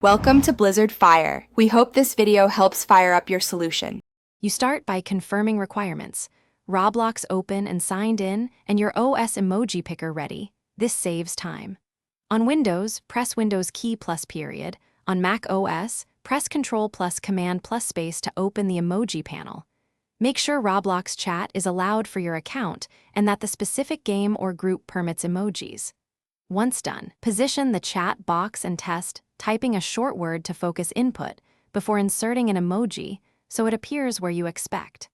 Welcome to Blizzard Fire. We hope this video helps fire up your solution. You start by confirming requirements. Roblox open and signed in, and your OS emoji picker ready. This saves time. On Windows, press Windows key plus period. On Mac OS, press Control plus Command plus space to open the emoji panel. Make sure Roblox chat is allowed for your account and that the specific game or group permits emojis. Once done, position the chat box and test typing a short word to focus input before inserting an emoji so it appears where you expect.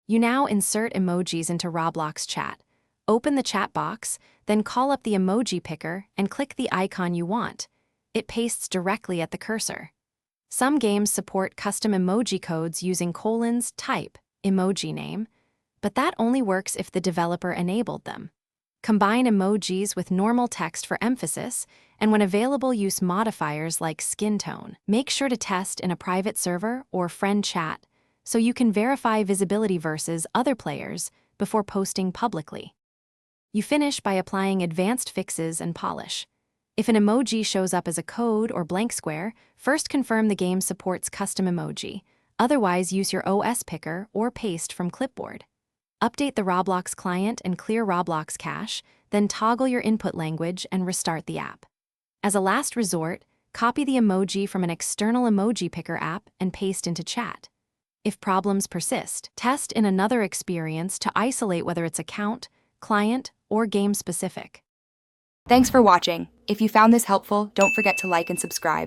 You now insert emojis into Roblox chat. Open the chat box, then call up the emoji picker and click the icon you want. It pastes directly at the cursor. Some games support custom emoji codes using colons, type, emoji name, but that only works if the developer enabled them. Combine emojis with normal text for emphasis, and when available, use modifiers like skin tone. Make sure to test in a private server or friend chat so you can verify visibility versus other players before posting publicly. You finish by applying advanced fixes and polish. If an emoji shows up as a code or blank square, first confirm the game supports custom emoji. Otherwise, use your OS picker or paste from clipboard. Update the Roblox client and clear Roblox cache, then toggle your input language and restart the app. As a last resort, copy the emoji from an external emoji picker app and paste into chat. If problems persist, test in another experience to isolate whether it's account, client, or game specific. Thanks for watching. If you found this helpful, don't forget to like and subscribe.